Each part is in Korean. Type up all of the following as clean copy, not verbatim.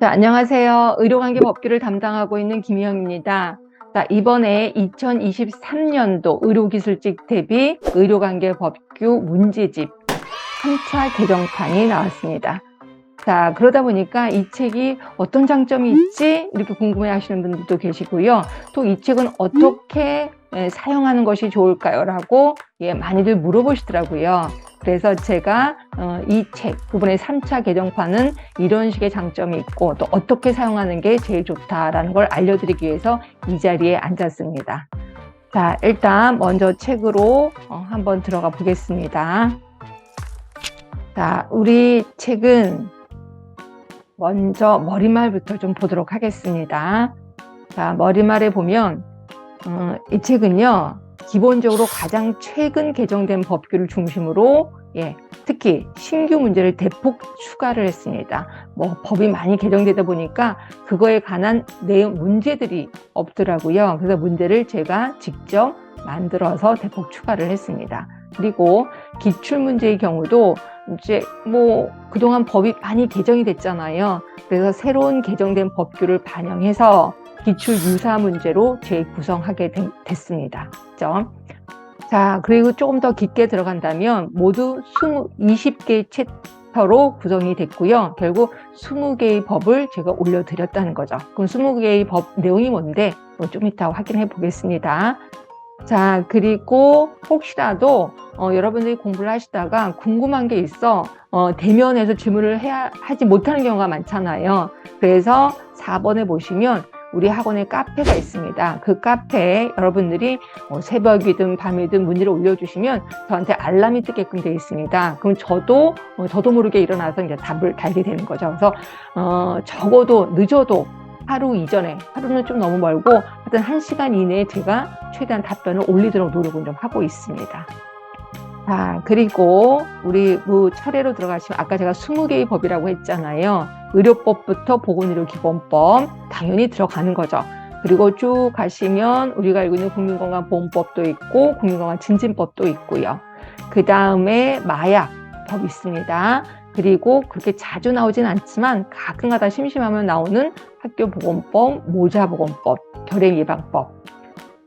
자, 안녕하세요. 의료관계 법규를 담당하고 있는 김희영입니다. 자, 이번에 2023년도 의료기술직 대비 의료관계 법규 문제집 3차 개정판이 나왔습니다. 자, 그러다 보니까 이 책이 어떤 장점이 있지? 이렇게 궁금해 하시는 분들도 계시고요. 또 이 책은 어떻게 사용하는 것이 좋을까요? 라고 많이들 물어보시더라고요. 그래서 제가 이 책, 이번에 3차 개정판은 이런 식의 장점이 있고 또 어떻게 사용하는 게 제일 좋다라는 걸 알려드리기 위해서 이 자리에 앉았습니다. 자, 일단 먼저 책으로 한번 들어가 보겠습니다. 자, 우리 책은 먼저 머리말부터 좀 보도록 하겠습니다. 자, 머리말에 보면 이 책은요, 기본적으로 가장 최근 개정된 법규를 중심으로 특히 신규 문제를 대폭 추가를 했습니다. 법이 많이 개정되다 보니까 그거에 관한 내용 문제들이 없더라고요. 그래서 문제를 제가 직접 만들어서 대폭 추가를 했습니다. 그리고 기출문제의 경우도 이제 그동안 법이 많이 개정이 됐잖아요. 그래서 새로운 개정된 법규를 반영해서 기출 유사 문제로 재구성하게 됐습니다. 그렇죠? 자, 그리고 조금 더 깊게 들어간다면 모두 20개의 챕터로 구성이 됐고요. 결국 20개의 법을 제가 올려드렸다는 거죠. 그럼 20개의 법 내용이 뭔데? 좀 이따 확인해 보겠습니다. 자, 그리고 혹시라도 여러분들이 공부를 하시다가 궁금한 게 있어 대면에서 질문을 하지 못하는 경우가 많잖아요. 그래서 4번에 보시면 우리 학원에 카페가 있습니다. 그 카페에 여러분들이 새벽이든 밤이든 문의를 올려주시면 저한테 알람이 뜨게끔 되어 있습니다. 그럼 저도 모르게 일어나서 이제 답을 달게 되는 거죠. 그래서 적어도 늦어도 하루 이전에, 하루는 좀 너무 멀고 하여튼 1시간 이내에 제가 최대한 답변을 올리도록 노력은 좀 하고 있습니다. 자, 그리고 우리 차례로 들어가시면 아까 제가 20개의 법이라고 했잖아요. 의료법부터 보건의료기본법 당연히 들어가는 거죠. 그리고 쭉 가시면 우리가 알고 있는 국민건강보험법도 있고 국민건강증진법도 있고요. 그 다음에 마약법 있습니다. 그리고 그렇게 자주 나오진 않지만 가끔가다 심심하면 나오는 학교보건법, 모자보건법, 결핵예방법.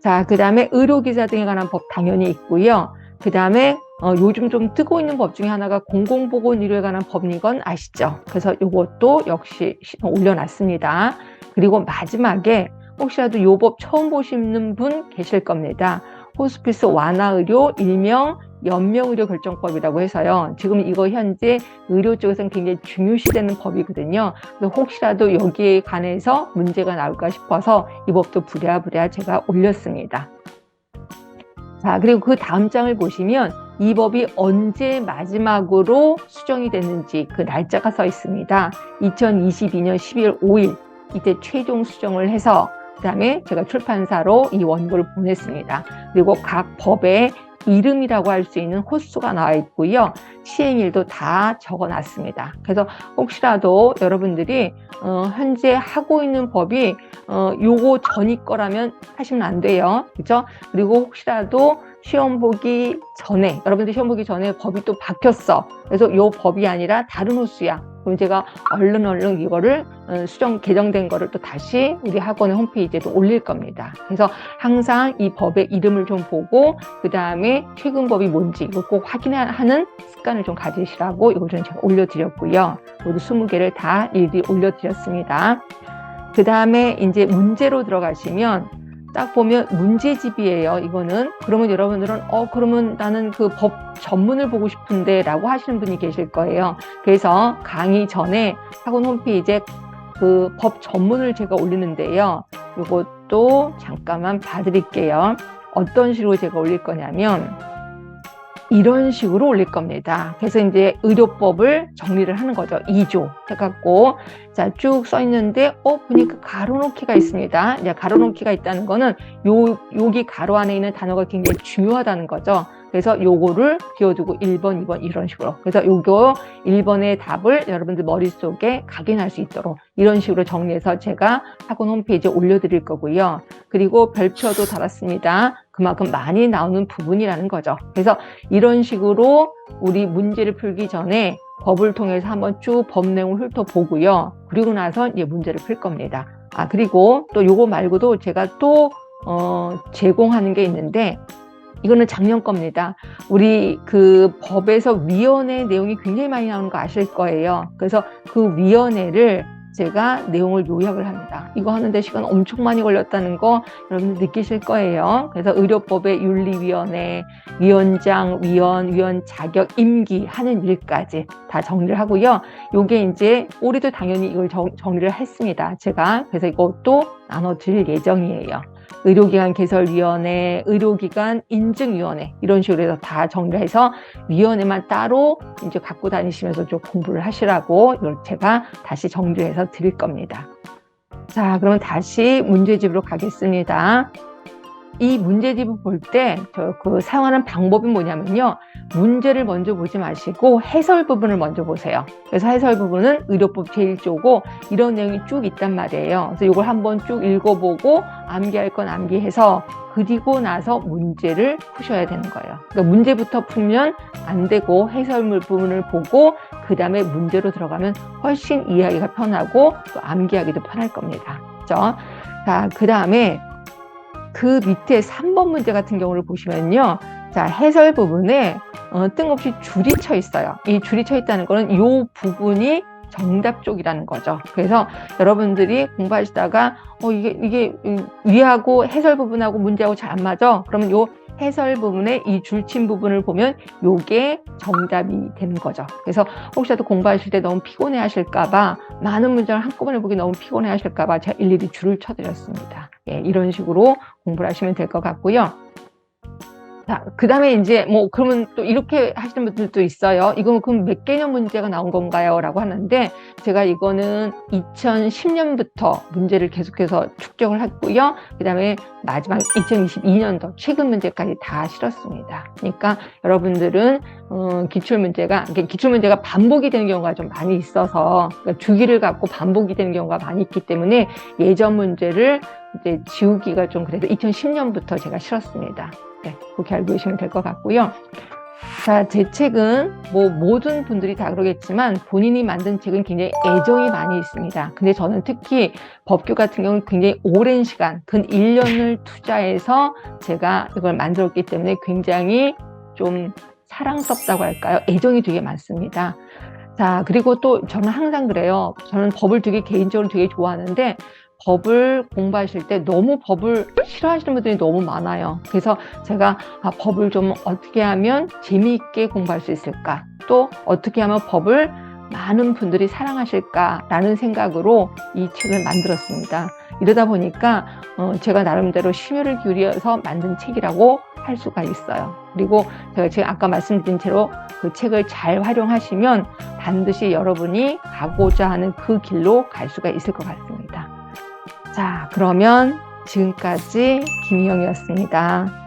자, 그 다음에 의료기사 등에 관한 법 당연히 있고요. 그 다음에 요즘 좀 뜨고 있는 법 중에 하나가 공공보건의료에 관한 법인 건 아시죠? 그래서 이것도 역시 올려놨습니다. 그리고 마지막에 혹시라도 이 법 처음 보시는 분 계실 겁니다. 호스피스 완화의료 일명 연명의료 결정법이라고 해서요. 지금 이거 현재 의료 쪽에서는 굉장히 중요시되는 법이거든요. 그래서 혹시라도 여기에 관해서 문제가 나올까 싶어서 이 법도 부랴부랴 제가 올렸습니다. 자, 그리고 그 다음 장을 보시면 이 법이 언제 마지막으로 수정이 됐는지 그 날짜가 써 있습니다. 2022년 12월 5일 이때 최종 수정을 해서 그 다음에 제가 출판사로 이 원고를 보냈습니다. 그리고 각 법의 이름이라고 할 수 있는 호수가 나와 있고요. 시행일도 다 적어놨습니다. 그래서 혹시라도 여러분들이 현재 하고 있는 법이 요거 전이 거라면 하시면 안 돼요. 그렇죠? 그리고 혹시라도 시험 보기 전에 여러분들 시험 보기 전에 법이 또 바뀌었어. 그래서 요 법이 아니라 다른 호수야. 그럼 제가 얼른 이거를 수정 개정된 거를 또 다시 우리 학원의 홈페이지에도 올릴 겁니다. 그래서 항상 이 법의 이름을 좀 보고 그 다음에 최근 법이 뭔지 이걸 꼭 확인하는 습관을 좀 가지시라고 이걸 좀 제가 올려드렸고요. 모두 20개를 다 일일이 올려드렸습니다. 그 다음에 이제 문제로 들어가시면 딱 보면 문제집이에요. 이거는. 그러면 여러분들은 그러면 나는 그 법 전문을 보고 싶은데 라고 하시는 분이 계실 거예요. 그래서 강의 전에 학원 홈페이지에 그 법 전문을 제가 올리는데요. 이것도 잠깐만 봐드릴게요. 어떤 식으로 제가 올릴 거냐면 이런 식으로 올릴 겁니다. 그래서 이제 의료법을 정리를 하는 거죠. 2조 해갖고 자, 쭉 써 있는데 보니까 가로 놓기가 있습니다. 이제 가로 놓기가 있다는 거는 여기 가로 안에 있는 단어가 굉장히 중요하다는 거죠. 그래서 요거를 비워두고 1번, 2번 이런 식으로. 그래서 요거 1번의 답을 여러분들 머릿속에 각인할 수 있도록 이런 식으로 정리해서 제가 학원 홈페이지에 올려드릴 거고요. 그리고 별표도 달았습니다. 그만큼 많이 나오는 부분이라는 거죠. 그래서 이런 식으로 우리 문제를 풀기 전에 법을 통해서 한번 쭉 법 내용을 훑어보고요. 그리고 나서 이제 문제를 풀 겁니다. 그리고 또 요거 말고도 제가 또 제공하는 게 있는데, 이거는 작년 겁니다. 우리 그 법에서 위원회 내용이 굉장히 많이 나오는 거 아실 거예요. 그래서 그 위원회를 제가 내용을 요약을 합니다. 이거 하는데 시간 엄청 많이 걸렸다는 거 여러분들 느끼실 거예요. 그래서 의료법의 윤리위원회, 위원장, 위원 자격, 임기, 하는 일까지 다 정리를 하고요. 요게 이제 올해도 당연히 이걸 정리를 했습니다. 제가. 그래서 이것도 나눠드릴 예정이에요. 의료기관 개설위원회, 의료기관 인증위원회, 이런 식으로 해서 다 정리를 해서 위원회만 따로 이제 갖고 다니시면서 좀 공부를 하시라고 이걸 제가 다시 정리해서 드릴 겁니다. 자, 그러면 다시 문제집으로 가겠습니다. 이 문제집을 볼 때 그 사용하는 방법이 뭐냐면요. 문제를 먼저 보지 마시고 해설 부분을 먼저 보세요. 그래서 해설 부분은 의료법 제1조고 이런 내용이 쭉 있단 말이에요. 그래서 이걸 한번 쭉 읽어보고 암기할 건 암기해서 그리고 나서 문제를 푸셔야 되는 거예요. 그러니까 문제부터 풀면 안 되고 해설물 부분을 보고 그 다음에 문제로 들어가면 훨씬 이해하기가 편하고 또 암기하기도 편할 겁니다. 그렇죠? 자, 그 다음에 그 밑에 3번 문제 같은 경우를 보시면요. 자, 해설 부분에 뜬금없이 줄이 쳐 있어요. 이 줄이 쳐 있다는 거는 이 부분이 정답 쪽이라는 거죠. 그래서 여러분들이 공부하시다가 이게 위하고 해설 부분하고 문제하고 잘 안 맞아. 그러면 요 해설 부분에 이 줄친 부분을 보면 요게 정답이 되는 거죠. 그래서 혹시라도 공부하실 때 너무 피곤해 하실까봐, 많은 문장을 한꺼번에 보기 너무 피곤해 하실까봐 제가 일일이 줄을 쳐드렸습니다. 예, 이런 식으로 공부를 하시면 될 것 같고요. 자, 그 다음에 이제 그러면 또 이렇게 하시는 분들도 있어요. 이건 그럼 몇 개년 문제가 나온 건가요? 라고 하는데, 제가 이거는 2010년부터 문제를 계속해서 축적을 했고요. 그 다음에 마지막 2022년도 최근 문제까지 다 실었습니다. 그러니까 여러분들은 기출문제가 반복이 되는 경우가 좀 많이 있어서, 그러니까 주기를 갖고 반복이 되는 경우가 많이 있기 때문에 예전 문제를 이제 지우기가 좀 그래서 2010년부터 제가 실었습니다. 네, 그렇게 알고 계시면 될 것 같고요. 자, 제 책은 모든 분들이 다 그러겠지만 본인이 만든 책은 굉장히 애정이 많이 있습니다. 근데 저는 특히 법규 같은 경우는 굉장히 오랜 시간, 근 1년을 투자해서 제가 이걸 만들었기 때문에 굉장히 좀 사랑스럽다고 할까요? 애정이 되게 많습니다. 자, 그리고 또 저는 항상 그래요. 저는 법을 개인적으로 되게 좋아하는데, 법을 공부하실 때 너무 법을 싫어하시는 분들이 너무 많아요. 그래서 제가 법을 좀 어떻게 하면 재미있게 공부할 수 있을까? 또 어떻게 하면 법을 많은 분들이 사랑하실까라는 생각으로 이 책을 만들었습니다. 이러다 보니까 제가 나름대로 심혈을 기울여서 만든 책이라고 할 수가 있어요. 그리고 제가 아까 말씀드린 대로 그 책을 잘 활용하시면 반드시 여러분이 가고자 하는 그 길로 갈 수가 있을 것 같습니다. 자, 그러면 지금까지 김희영이었습니다.